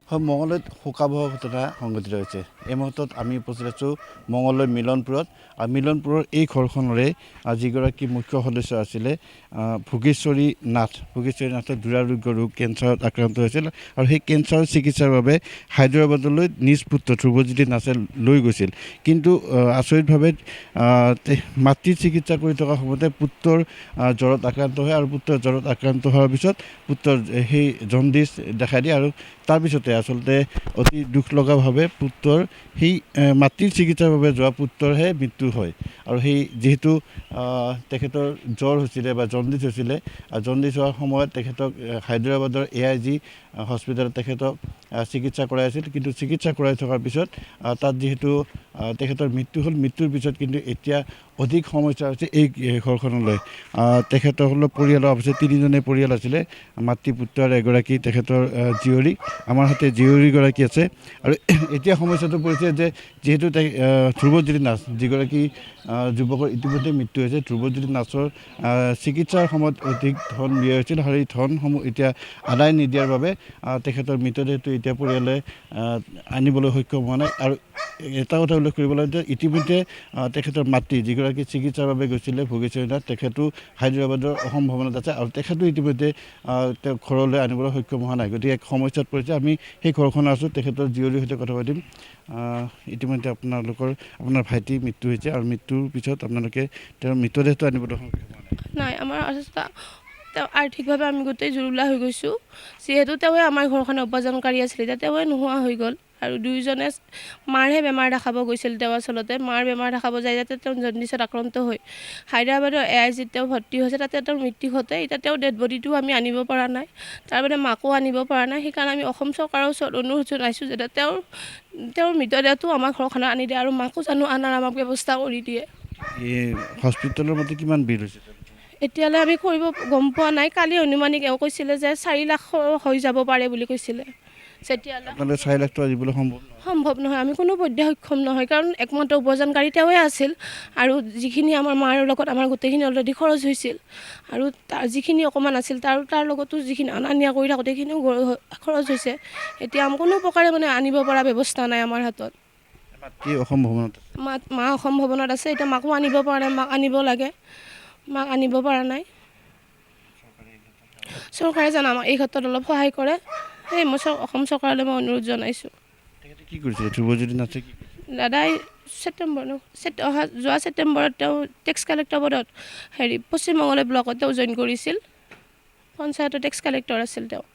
হয় মঙলদৈত শোকাবহ ঘটনা সংঘটিত হৈছে। এই মুহূৰ্তত আমি উপস্থিত আছোঁ মঙলদৈ মিলনপুৰত। আৰু মিলনপুৰৰ এই ঘৰখনৰে যিগৰাকী মুখ্য সদস্য আছিলে ভোগেশ্বৰী নাথৰ দুৰাৰোগ্য ৰোগ কেঞ্চাৰত আক্ৰান্ত হৈছিল আৰু সেই কেঞ্চাৰৰ চিকিৎসাৰ বাবে হায়দৰাবাদলৈ নিজ পুত্ৰ ধ্ৰুৱজ্যোতি নাথে লৈ গৈছিল। কিন্তু আচৰিতভাৱে মাতৃৰ চিকিৎসা কৰি থকা সময়তে পুত্ৰৰ জ্বৰত আক্ৰান্ত হয় আৰু পুত্ৰৰ জ্বৰত আক্ৰান্ত হোৱাৰ পিছত পুত্ৰৰ সেই জণ্ডিছ দেখা দিয়ে আৰু তাৰপিছতে আচলতে অতি দুখ লগাভাৱে পুত্ৰৰ সেই মাতৃৰ চিকিৎসাৰ বাবে যোৱা পুত্ৰৰহে মৃত্যু হয়। আৰু সেই যিহেতু তেখেতৰ জ্বৰ হৈছিলে বা জণ্ডিছ হৈছিলে, জণ্ডিছ হোৱাৰ সময়ত তেখেতক হায়দৰাবাদৰ AIG হস্পিটেলত তেখেতক চিকিৎসা কৰাই আছিল। কিন্তু চিকিৎসা কৰাই থকাৰ পিছত তাত যিহেতু তেখেতৰ মৃত্যু হ'ল, মৃত্যুৰ পিছত কিন্তু এতিয়া অধিক সমস্যা হৈছে এই ঘৰখনলৈ। তেখেতসকলৰ পৰিয়ালৰ অৱশ্যে 3জনেই পৰিয়াল আছিলে, মাতৃ পুত্ৰ আৰু এগৰাকী তেখেতৰ জীয়ৰী। আমাৰ হাতে জীয়ৰীগৰাকী আছে। আৰু এতিয়া সমস্যাটো পৰিছে যে যিহেতু ধ্ৰুৱজ্যোতি নাথ যিগৰাকী যুৱকৰ ইতিমধ্যে মৃত্যু হৈছে, ধ্ৰুৱজ্যোতি নাথৰ চিকিৎসাৰ সময়ত অধিক ধন ব্যয় হৈছিল আৰু এই ধনসমূহ এতিয়া আদায় নিদিয়াৰ বাবে তেখেতৰ মৃতদেহটো এতিয়া পৰিয়ালে আনিবলৈ সক্ষম হোৱা নাই। আৰু এটা কথা উল্লেখ কৰিব লাগে যে ইতিমধ্যে তেখেতৰ মাতৃ যিগৰাকী চিকিৎসাৰ বাবে গৈছিলে ভোগেশ্বৰী নাথ, তেখেতো হায়দৰাবাদৰ অসম ভৱনত আছে আৰু তেখেতো ইতিমধ্যে তেওঁ ঘৰলৈ আনিবলৈ সক্ষম হোৱা নাই। গতিকে এক সমস্যাত পৰিছে। আমি সেই ঘৰখনত আছোঁ, তেখেতৰ জীয়ৰীৰ সৈতে কথা পাতিম। ইতিমধ্যে আপোনাৰ ভাইটিৰ মৃত্যু হৈছে আৰু মৃত্যুৰ পিছত আপোনালোকে তেওঁৰ মৃতদেহটো আনিবলৈ সক্ষম হোৱা নাই। আমাৰ অৱস্থা আৰ্থিকভাৱে আমি গোটেই জুৰুলা হৈ গৈছোঁ। যিহেতু তেওঁৱে আমাৰ ঘৰখনে উপাৰ্জনকাৰী আছিল, এতিয়া তেওঁৱে নোহোৱা হৈ গ'ল। আৰু দুয়োজনে মাৰহে বেমাৰ দেখাব গৈছিল। তেওঁ আচলতে মাৰ বেমাৰ দেখাব যায় যাতে তেওঁ জণ্ডিছত আক্ৰান্ত হৈ হায়দৰাবাদৰ AIGত তেওঁ ভৰ্তি হৈছে, তাতে তেওঁৰ মৃত্যু ঘটে। এতিয়া তেওঁৰ ডেড বডিটোও আমি আনিব পৰা নাই, তাৰ বাবে মাকো আনিব পৰা নাই। সেইকাৰণে আমি অসম চৰকাৰৰ ওচৰত অনুৰোধ জনাইছোঁ যাতে তেওঁৰ মৃতদেহটো আমাৰ ঘৰখনত আনি দিয়ে আৰু মাকো জানো আনাৰ আমাক ব্যৱস্থা কৰি দিয়ে। এই হস্পিটেলৰ মতে কিমান বিল হৈছে? এতিয়ালৈ আমি গম পোৱা নাই। কালি অনুমানিক এওঁ কৈছিলে যে 4 লাখ হৈ যাব পাৰে বুলি কৈছিলে। আপোনালোকে 4 লাখ টকা দিবলৈ সম্ভৱ নহয়, আমি কোনো পধ্যে সক্ষম নহয়। কাৰণ একমাত্ৰ উপাৰ্জনকাৰী তেওঁৱে আছিল আৰু যিখিনি আমাৰ মাৰ লগত আমাৰ গোটেইখিনি অলৰেডি খৰচ হৈছিল আৰু তাৰ যিখিনি অকণমান আছিল তাৰ লগতো যিখিনি অনা নিয়া কৰি থাকোঁতে সেইখিনিও খৰচ হৈছে। এতিয়া কোনো প্ৰকাৰে আনিব পৰা ব্যৱস্থা নাই আমাৰ হাতত। অসম ভৱনত মা অসম ভৱনত আছে। এতিয়া মাকো আনিব পৰা নাই, মাক আনিব লাগে, মাক আনিব পৰা নাই। চৰকাৰে যেন আমাক এই ক্ষেত্ৰত অলপ সহায় কৰে, সেই মই অসম চৰকাৰলৈ মই অনুৰোধ জনাইছোঁ। কি কৰিছিলে ধ্ৰুৱজ্যোতি নাথে? দাদাই যোৱা ছেপ্টেম্বৰত তেওঁ টেক্স কালেক্টৰ পদত পশ্চিম মঙলদৈ ব্লকত তেওঁ জইন কৰিছিল। পঞ্চায়তৰ টেক্স কালেক্টৰ আছিল তেওঁ।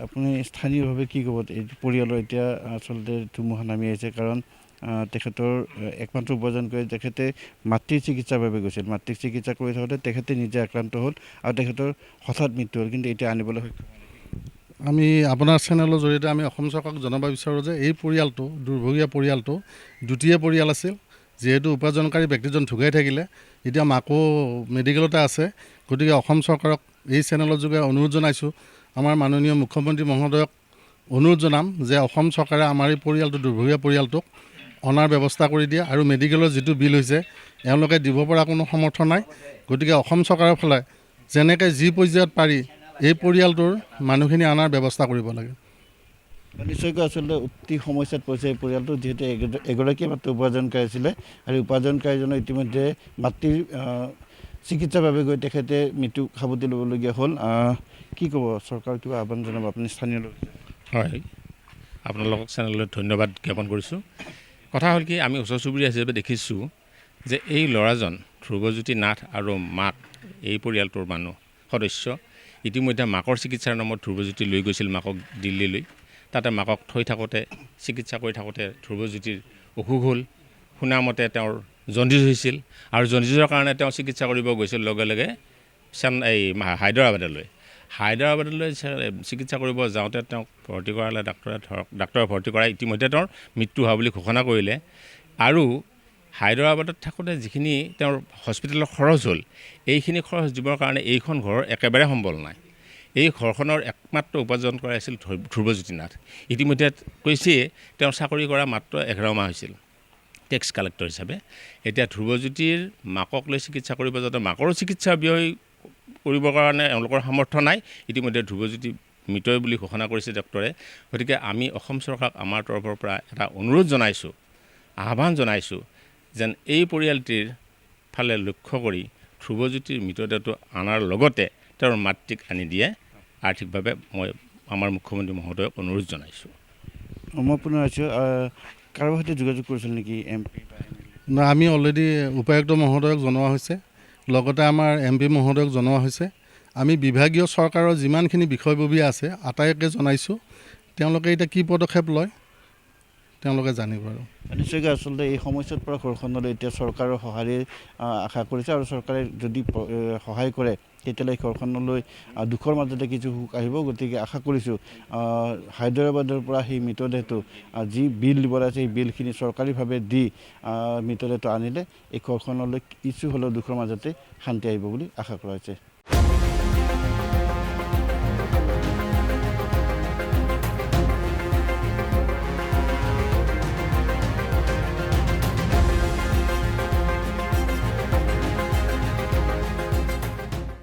আপুনি স্থানীয়ভাৱে কি ক'ব? এই পৰিয়ালৰ এতিয়া আচলতে ধুমুহা নামি আহিছে, কাৰণ তেখেতৰ একমাত্ৰ উপাৰ্জন কৰি তেখেতে মাতৃৰ চিকিৎসাৰ বাবে গৈছিল। মাতৃক চিকিৎসা কৰি থাকোঁতে তেখেতে নিজে আক্ৰান্ত হ'ল আৰু তেখেতৰ হঠাৎ মৃত্যু হ'ল, কিন্তু এতিয়া আনিবলৈ সক্ষম হ'ল। আমি আপোনাৰ চেনেলৰ জৰিয়তে আমি অসম চৰকাৰক জনাব বিচাৰোঁ যে এই পৰিয়ালটো, দুৰ্ভগীয়া পৰিয়ালটো দ্বিতীয় পৰিয়াল আছিল। যিহেতু উপাৰ্জনকাৰী ব্যক্তিজন ঢুকাই থাকিলে, এতিয়া মাকো মেডিকেলতে আছে। গতিকে অসম চৰকাৰক এই চেনেলৰ যোগে অনুৰোধ জনাইছোঁ, আমাৰ মাননীয় মুখ্যমন্ত্ৰী মহোদয়ক অনুৰোধ জনাম যে অসম চৰকাৰে আমাৰ এই পৰিয়ালটো, দুৰ্ভগীয়া পৰিয়ালটোক অনাৰ ব্যৱস্থা কৰি দিয়ে আৰু মেডিকেলৰ যিটো বিল হৈছে এওঁলোকে দিব পৰা কোনো সমৰ্থ নাই। গতিকে অসম চৰকাৰৰ ফালে যেনেকৈ যি পৰ্যায়ত পাৰি এই পৰিয়ালটোৰ মানুহখিনি অনাৰ ব্যৱস্থা কৰিব লাগে। নিশ্চয়কৈ আচলতে অতি সমস্যাত পৰিছে এই পৰিয়ালটো, যিহেতু এগৰাকীয়ে মাত্ৰ উপাৰ্জনকাৰী আছিলে আৰু উপাৰ্জনকাৰীজনৰ ইতিমধ্যে মাতৃৰ চিকিৎসাৰ বাবে গৈ তেখেতে মৃত্যু সাৱটি ল'বলগীয়া হ'ল। কি ক'ব? চৰকাৰক কিবা আহ্বান জনাব আপুনি স্থানীয় লোক? হয়, আপোনালোকক চেনেললৈ ধন্যবাদ জ্ঞাপন কৰিছোঁ। কথা হ'ল কি, আমি ওচৰ চুবুৰীয়া হিচাপে দেখিছোঁ যে এই ল'ৰাজন ধ্ৰুৱজ্যোতি নাথ আৰু মাক, এই পৰিয়ালটোৰ সদস্য ইতিমধ্যে মাকৰ চিকিৎসাৰ নামত ধ্ৰুৱজ্যোতি লৈ গৈছিল মাকক দিল্লীলৈ। তাতে মাকক থৈ থাকোঁতে, চিকিৎসা কৰি থাকোঁতে ধ্ৰুৱজ্যোতিৰ অসুখ হ'ল। শুনামতে তেওঁৰ জণ্ডিছ হৈছিল আৰু জণ্ডিছৰ কাৰণে তেওঁ চিকিৎসা কৰিব গৈছিল লগে লগে হায়দৰাবাদলৈ চিকিৎসা কৰিব যাওঁতে তেওঁক ভৰ্তি কৰালে ডাক্তৰে ভৰ্তি কৰাই ইতিমধ্যে তেওঁৰ মৃত্যু হোৱা বুলি ঘোষণা কৰিলে। আৰু হায়দৰাবাদত থাকোঁতে যিখিনি তেওঁৰ হস্পিটেলৰ খৰচ হ'ল, এইখিনি খৰচ দিবৰ কাৰণে এইখন ঘৰৰ একেবাৰে সম্বল নাই। এই ঘৰখনৰ একমাত্ৰ উপাৰ্জন কৰা আছিল ধ্ৰুৱজ্যোতি নাথ। ইতিমধ্যে কৈছে তেওঁ চাকৰি কৰা মাত্ৰ 11 মাহ হৈছিল টেক্স কালেক্টৰ হিচাপে। এতিয়া ধ্ৰুৱজ্যোতিৰ মাকক লৈ চিকিৎসা কৰিব যাওঁতে মাকৰো চিকিৎসা ব্যয় কৰিবৰ কাৰণে এওঁলোকৰ সামৰ্থ্য নাই। ইতিমধ্যে ধ্ৰুৱজ্যোতি মৃতই বুলি ঘোষণা কৰিছে ডক্টৰে। গতিকে আমি অসম চৰকাৰক আমাৰ তৰফৰ পৰা এটা অনুৰোধ জনাইছোঁ, আহ্বান জনাইছোঁ যেন এই পৰিয়ালটিৰ ফালে লক্ষ্য কৰি ধ্ৰুৱজ্যোতিৰ মৃতদেহটো অনাৰ লগতে তেওঁৰ মাতৃক আনি দিয়ে আৰ্থিকভাৱে মই আমাৰ মুখ্যমন্ত্ৰী মহোদয়ক অনুৰোধ জনাইছোঁ। মই পুনৰ আছোঁ, কাৰোবাৰ সৈতে যোগাযোগ কৰিছিল নেকি MP? আমি অলৰেডি উপায়ুক্ত মহোদয়ক জনোৱা হৈছে, লগতে আমাৰ MP মহোদয়ক জনোৱা হৈছে। আমি বিভাগীয় চৰকাৰৰ যিমানখিনি বিষয়ববীয়া আছে আটাইকে জনাইছোঁ। তেওঁলোকে এতিয়া কি পদক্ষেপ লয় তেওঁলোকে জানিব। আৰু নিশ্চয়কৈ আচলতে এই সমস্যাৰ পৰা ঘৰখনলৈ এতিয়া চৰকাৰৰ সঁহাৰি আশা কৰিছে, আৰু চৰকাৰে যদি সহায় কৰে তেতিয়াহ'লে ঘৰখনলৈ দুখৰ মাজতে কিছু সুখ আহিব। গতিকে আশা কৰিছোঁ হায়দৰাবাদৰ পৰা সেই মৃতদেহটো যি বিল দিব আছে সেই বিলখিনি চৰকাৰীভাৱে দি মৃতদেহটো আনিলে এই ঘৰখনলৈ কিছু হ'লেও দুখৰ মাজতে শান্তি আহিব বুলি আশা কৰা হৈছে।